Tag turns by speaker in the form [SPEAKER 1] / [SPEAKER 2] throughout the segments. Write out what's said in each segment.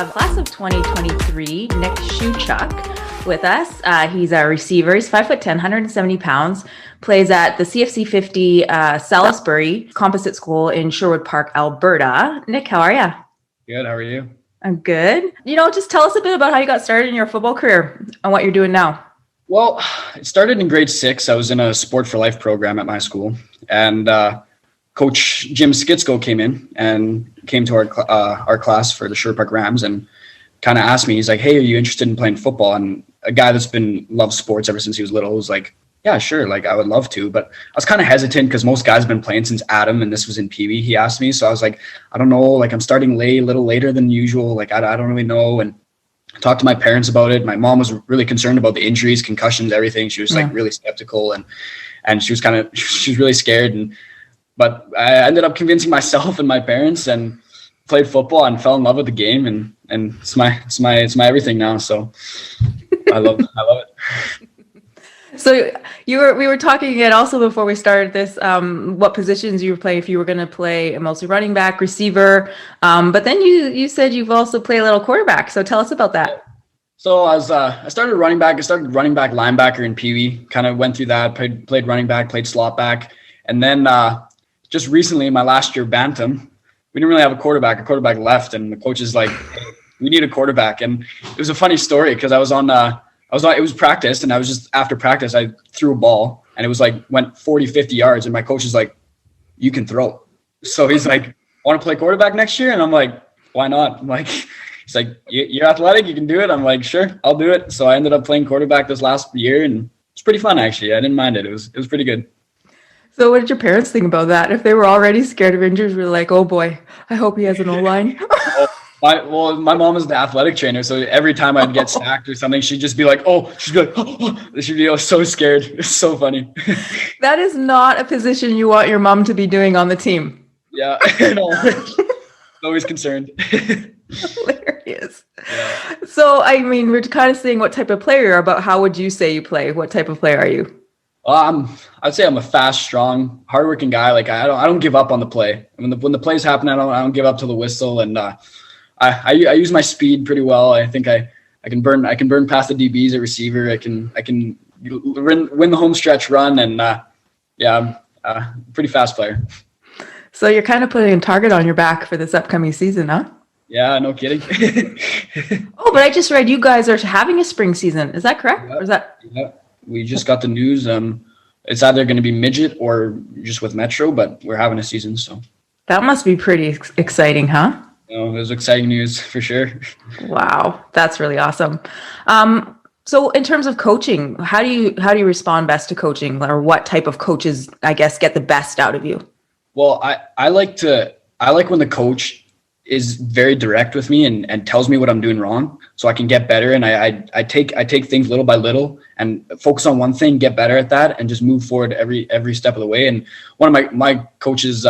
[SPEAKER 1] class of 2023, Nik Shewchuk with us. He's a receiver. He's 5'10", 170 pounds, plays at the CFC 50 Salisbury Composite School in Sherwood Park, Alberta. Nik, how are you?
[SPEAKER 2] Good. How are you?
[SPEAKER 1] I'm good. Just tell us a bit about how you got started in your football career and what you're doing now.
[SPEAKER 2] Well, it started in grade 6. I was in a Sport for Life program at my school, and Coach Jim Skitsko came to our class for the Sherwood Park Rams and kind of asked me, he's like, hey, are you interested in playing football? And a guy that's loved sports ever since he was little was like, yeah, sure. Like, I would love to, but I was kind of hesitant because most guys have been playing since Adam, and this was in Pee Wee. He asked me. So I was like, I don't know, like I'm starting a little later than usual. Like, I don't really know. And I talked to my parents about it. My mom was really concerned about the injuries, concussions, everything. She was like really skeptical and she was really scared. But I ended up convincing myself and my parents and played football and fell in love with the game. And it's my everything now. So I love it.
[SPEAKER 1] So we were talking again also before we started this, what positions you were playing, if you were going to play mostly running back, receiver, but then you said you've also played a little quarterback. So tell us about that.
[SPEAKER 2] So I started running back. I started running back, linebacker in Pee Wee. Kind of went through that. Played running back, played slot back, and then just recently, my last year bantam, we didn't really have a quarterback. A quarterback left, and the coach is like, hey, we need a quarterback. And it was a funny story because it was practice, and I was just after practice, I threw a ball and it was like went 40, 50 yards. And my coach is like, you can throw. So he's like, want to play quarterback next year? And I'm like, why not? I'm like, he's like, you're athletic, you can do it. I'm like, sure, I'll do it. So I ended up playing quarterback this last year, and it's pretty fun, actually. I didn't mind it. It was pretty good.
[SPEAKER 1] So what did your parents think about that? If they were already scared of injuries, were like, oh boy, I hope he has an O-line.
[SPEAKER 2] My mom is the athletic trainer, so every time I'd get sacked or something, she'd just be like, she'd be so scared. It's so funny.
[SPEAKER 1] That is not a position you want your mom to be doing on the team.
[SPEAKER 2] Yeah, no, always concerned.
[SPEAKER 1] Hilarious. Yeah. So, I mean, we're kind of saying what type of player you are, but how would you say you play? What type of player are you?
[SPEAKER 2] I'd say I'm a fast, strong, hardworking guy. Like I don't give up on the play. When the plays happen, I don't give up till the whistle. And I use my speed pretty well. I think I can burn past the DBs at receiver. I can win the home stretch run, and I'm a pretty fast player.
[SPEAKER 1] So you're kind of putting a target on your back for this upcoming season, huh?
[SPEAKER 2] Yeah, no kidding.
[SPEAKER 1] Oh, but I just read you guys are having a spring season. Is that correct?
[SPEAKER 2] Yeah,
[SPEAKER 1] or is that?
[SPEAKER 2] Yeah, we just got the news. It's either going to be midget or just with Metro, but we're having a season. So
[SPEAKER 1] that must be pretty exciting, huh?
[SPEAKER 2] It was exciting news for sure.
[SPEAKER 1] Wow, that's really awesome. So in terms of coaching, how do you respond best to coaching, or what type of coaches, I guess, get the best out of you?
[SPEAKER 2] Well, I like when the coach is very direct with me and tells me what I'm doing wrong so I can get better. And I take things little by little and focus on one thing, get better at that, and just move forward every step of the way. And one of my coaches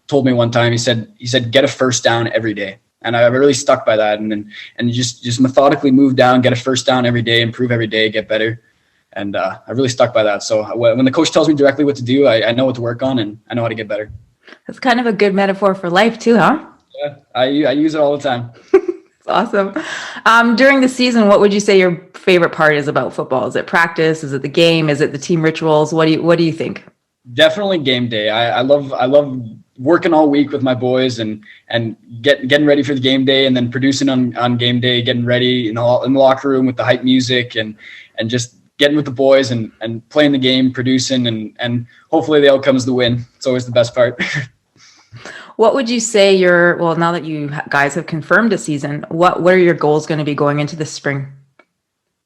[SPEAKER 2] told me one time, he said, get a first down every day. And I really stuck by that. And just methodically move down, get a first down every day, improve every day, get better. And I really stuck by that. So when the coach tells me directly what to do, I know what to work on, and I know how to get better.
[SPEAKER 1] That's kind of a good metaphor for life too, huh?
[SPEAKER 2] Yeah, I use it all the time.
[SPEAKER 1] It's awesome. During the season, what would you say your favorite part is about football? Is it practice? Is it the game? Is it the team rituals? What do you think?
[SPEAKER 2] Definitely game day. I love working all week with my boys and getting ready for the game day, and then producing on game day, getting ready in the locker room with the hype music and just getting with the boys and playing the game, producing, and hopefully the outcome is the win. It's always the best part.
[SPEAKER 1] What would you say now that you guys have confirmed a season, what are your goals going to be going into this spring?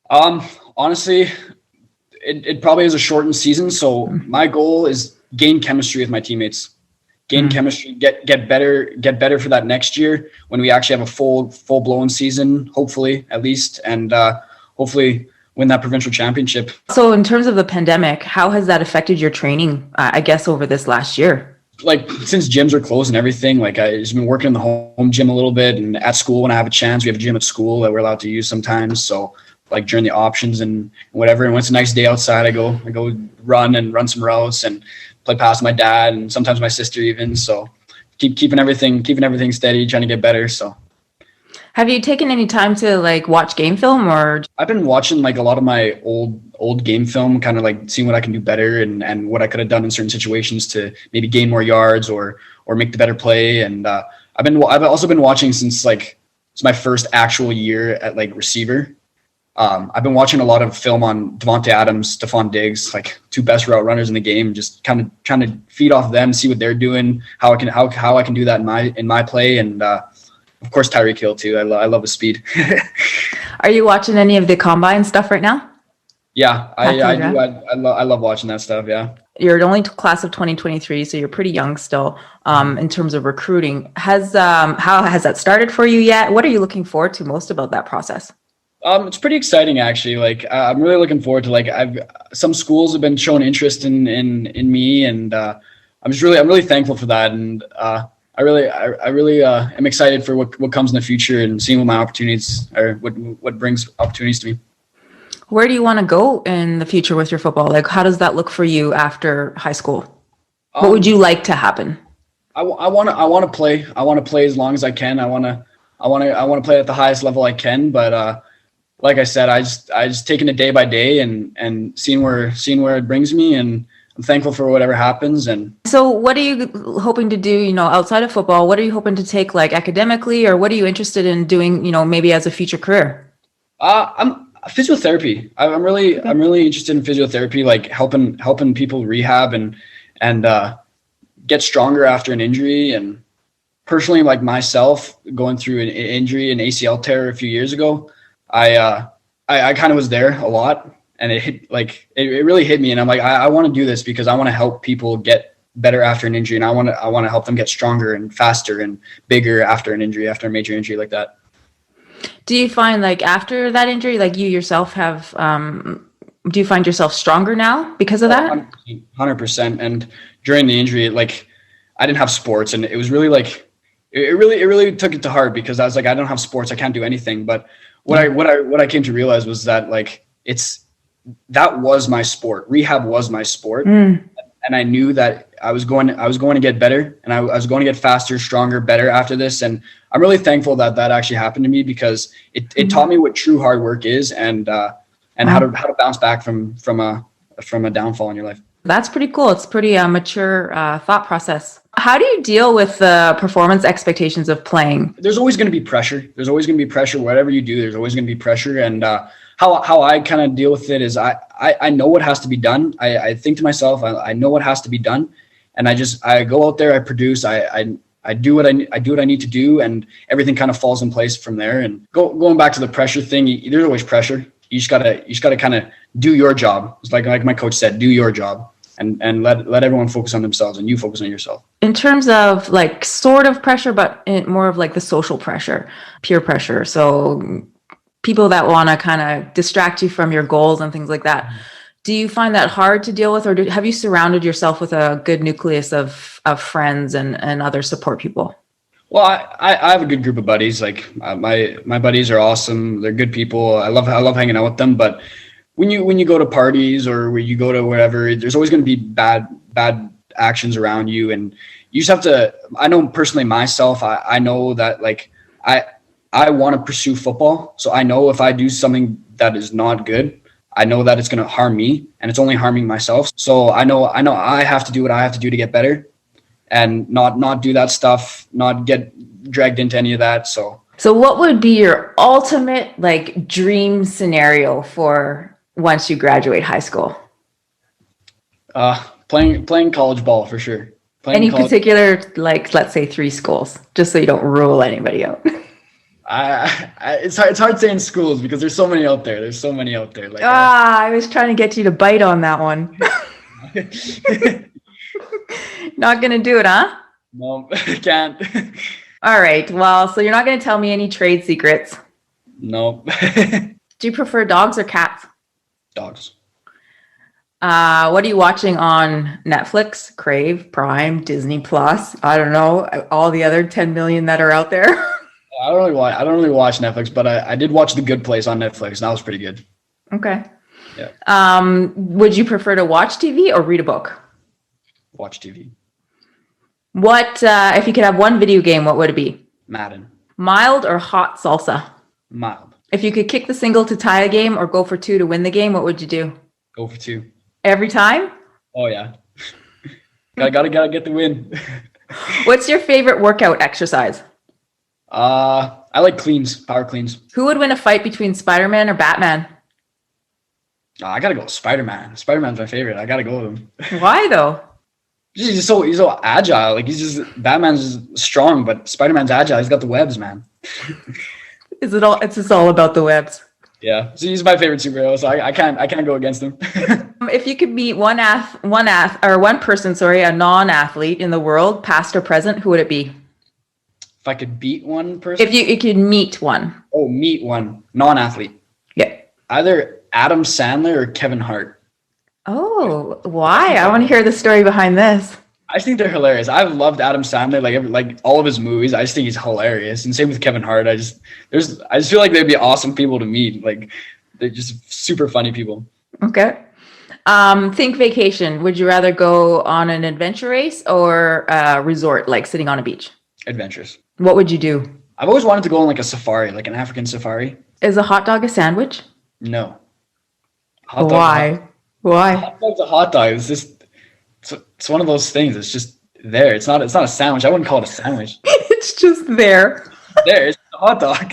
[SPEAKER 2] Honestly, it probably is a shortened season. So my goal is gain chemistry with my teammates, chemistry, get better for that next year when we actually have a full blown season, hopefully at least, and hopefully win that provincial championship.
[SPEAKER 1] So in terms of the pandemic, how has that affected your training, I guess, over this last year?
[SPEAKER 2] Like, since gyms are closed and everything, like I've just been working in the home gym a little bit, and at school when I have a chance, we have a gym at school that we're allowed to use sometimes. So like during the options and whatever, and when it's a nice day outside, I go run some routes and play past my dad and sometimes my sister even. So keeping everything steady, trying to get better. So
[SPEAKER 1] Have you taken any time to like watch game film or?
[SPEAKER 2] I've been watching like a lot of my old game film, kind of like seeing what I can do better and what I could have done in certain situations to maybe gain more yards or make the better play. And I've also been watching since like it's my first actual year at like receiver. I've been watching a lot of film on Devontae Adams, Stephon Diggs, like two best route runners in the game. Just kind of trying to feed off them, see what they're doing, how I can do that in my play, and of course Tyreek Hill too. I love his speed.
[SPEAKER 1] Are you watching any of the combine stuff right now?
[SPEAKER 2] Yeah, I do. I love watching that stuff. Yeah.
[SPEAKER 1] You're the only class of 2023, so you're pretty young still in terms of recruiting. How has that started for you yet? What are you looking forward to most about that process?
[SPEAKER 2] It's pretty exciting actually. Like I'm really looking forward to some schools have been showing interest in me, and I'm really thankful for that. And I really am excited for what comes in the future and seeing what my opportunities or what brings opportunities to me.
[SPEAKER 1] Where do you want to go in the future with your football? Like, how does that look for you after high school? What would you like to happen?
[SPEAKER 2] I want to play. I want to play as long as I can. I want to play at the highest level I can. But like I said, I just taking it day by day and seeing where it brings me, and I'm thankful for whatever happens. And
[SPEAKER 1] so what are you hoping to do, outside of football? What are you hoping to take like academically, or what are you interested in doing, maybe as a future career?
[SPEAKER 2] I'm physiotherapy. I'm really interested in physiotherapy, like helping people rehab and get stronger after an injury. And personally, like myself going through an injury, an ACL tear a few years ago, I kind of was there a lot, and it really hit me. And I'm like, I want to do this because I want to help people get better after an injury, and I want to help them get stronger and faster and bigger after an injury, after a major injury like that.
[SPEAKER 1] Do you find like after that injury, like you yourself have, do you find yourself stronger now because of that?
[SPEAKER 2] 100%. And during the injury, like I didn't have sports, and it was really like, it really took it to heart because I was like, I don't have sports. I can't do anything. But what I came to realize was that like, that was my sport. Rehab was my sport. And I knew that I was going to get better, and I was going to get faster, stronger, better after this. And I'm really thankful that actually happened to me because it taught me what true hard work is and how to bounce back from a downfall in your life.
[SPEAKER 1] That's pretty cool. It's pretty mature thought process. How do you deal with the performance expectations of playing?
[SPEAKER 2] There's always going to be pressure. Whatever you do, there's always going to be pressure. And how I kind of deal with it is I know what has to be done. I think to myself, I know what has to be done. And I go out there, I produce, I do what I need to do, and everything kind of falls in place from there. And going back to the pressure thing, there's always pressure. You just gotta kind of do your job. It's like my coach said, do your job, and let everyone focus on themselves, and you focus on yourself.
[SPEAKER 1] In terms of like sort of pressure, but more of like the social pressure, peer pressure. So people that want to kind of distract you from your goals and things like that. Do you find that hard to deal with, or have you surrounded yourself with a good nucleus of friends and other support people?
[SPEAKER 2] Well, I have a good group of buddies. Like my buddies are awesome. They're good people. I love hanging out with them. But when you go to parties or when you go to wherever, there's always going to be bad actions around you, and you just have to. I know personally myself. I know that like I want to pursue football, so I know if I do something that is not good, I know that it's going to harm me, and it's only harming myself. So I know I have to do what I have to do to get better, and not do that stuff, not get dragged into any of that. So
[SPEAKER 1] what would be your ultimate like dream scenario for once you graduate high school?
[SPEAKER 2] Playing college ball for sure.
[SPEAKER 1] Any particular, like, let's say 3 schools, just so you don't rule anybody out.
[SPEAKER 2] It's hard saying schools because there's so many out there. Like
[SPEAKER 1] I was trying to get you to bite on that one. Not gonna do it, huh?
[SPEAKER 2] No, I can't.
[SPEAKER 1] All right. Well, so you're not gonna tell me any trade secrets.
[SPEAKER 2] No.
[SPEAKER 1] Do you prefer dogs or cats?
[SPEAKER 2] Dogs.
[SPEAKER 1] What are you watching on Netflix, Crave, Prime, Disney Plus? I don't know, all the other 10 million that are out there.
[SPEAKER 2] I don't really watch Netflix, but I did watch The Good Place on Netflix, and that was pretty good.
[SPEAKER 1] Okay.
[SPEAKER 2] Yeah.
[SPEAKER 1] Would you prefer to watch TV or read a book?
[SPEAKER 2] Watch TV.
[SPEAKER 1] What if you could have one video game, what would it be?
[SPEAKER 2] Madden.
[SPEAKER 1] Mild or hot salsa?
[SPEAKER 2] Mild.
[SPEAKER 1] If you could kick the single to tie a game or go for two to win the game, what would you do?
[SPEAKER 2] Go for two.
[SPEAKER 1] Every time?
[SPEAKER 2] Oh yeah. gotta get the win.
[SPEAKER 1] What's your favorite workout exercise?
[SPEAKER 2] I like cleans, power cleans.
[SPEAKER 1] Who would win a fight between Spider-Man or Batman?
[SPEAKER 2] I gotta go with Spider-Man. Spider-Man's my favorite. I gotta go with him.
[SPEAKER 1] Why though?
[SPEAKER 2] He's so agile. Like Batman's just strong, but Spider-Man's agile. He's got the webs, man.
[SPEAKER 1] It's just all about the webs.
[SPEAKER 2] Yeah, so he's my favorite superhero, so I can't go against him.
[SPEAKER 1] If you could meet one person, a non-athlete in the world, past or present, who would it be?
[SPEAKER 2] If I could beat one person?
[SPEAKER 1] If you could meet one.
[SPEAKER 2] Oh, meet one. Non-athlete.
[SPEAKER 1] Yeah.
[SPEAKER 2] Either Adam Sandler or Kevin Hart.
[SPEAKER 1] Oh, why? I want to hear the story behind this.
[SPEAKER 2] I just think they're hilarious. I've loved Adam Sandler, like all of his movies. I just think he's hilarious. And same with Kevin Hart. I just feel like they'd be awesome people to meet. Like they're just super funny people.
[SPEAKER 1] Okay. Think vacation. Would you rather go on an adventure race or a resort, like sitting on a beach?
[SPEAKER 2] Adventures.
[SPEAKER 1] What would you do?
[SPEAKER 2] I've always wanted to go on like a safari, like an African safari.
[SPEAKER 1] Is a hot dog a sandwich?
[SPEAKER 2] No.
[SPEAKER 1] Why? Why?
[SPEAKER 2] Hot dog's a hot dog. It's just it's one of those things. It's just there. It's not a sandwich. I wouldn't call it a sandwich.
[SPEAKER 1] It's just there.
[SPEAKER 2] There, it's a hot dog.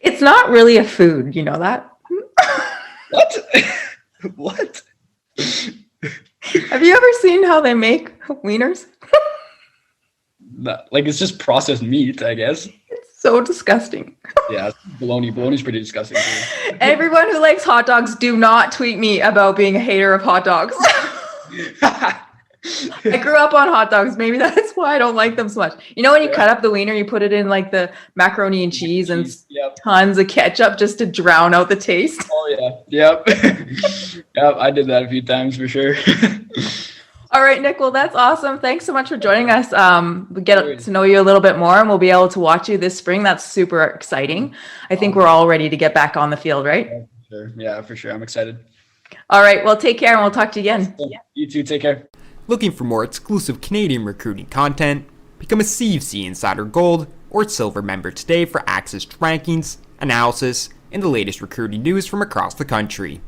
[SPEAKER 1] It's not really a food, you know that?
[SPEAKER 2] What? What?
[SPEAKER 1] Have you ever seen how they make wieners?
[SPEAKER 2] Like it's just processed meat, I guess.
[SPEAKER 1] It's so disgusting.
[SPEAKER 2] Yeah, bologna. Bologna's pretty disgusting too.
[SPEAKER 1] Everyone who likes hot dogs, do not tweet me about being a hater of hot dogs. I grew up on hot dogs. Maybe that's why I don't like them so much. You know when you cut up the wiener, you put it in like the macaroni and cheese and tons of ketchup just to drown out the taste.
[SPEAKER 2] Oh yeah. Yep. Yep, I did that a few times for sure.
[SPEAKER 1] All right, Nick. Well, that's awesome. Thanks so much for joining us. We get to know you a little bit more, and we'll be able to watch you this spring. That's super exciting. I think we're all ready to get back on the field, right?
[SPEAKER 2] Sure. Yeah, for sure. I'm excited.
[SPEAKER 1] All right. Well, take care, and we'll talk to you again.
[SPEAKER 2] You too. Take care.
[SPEAKER 3] Looking for more exclusive Canadian recruiting content? Become a CFC Insider Gold or Silver member today for access to rankings, analysis, and the latest recruiting news from across the country.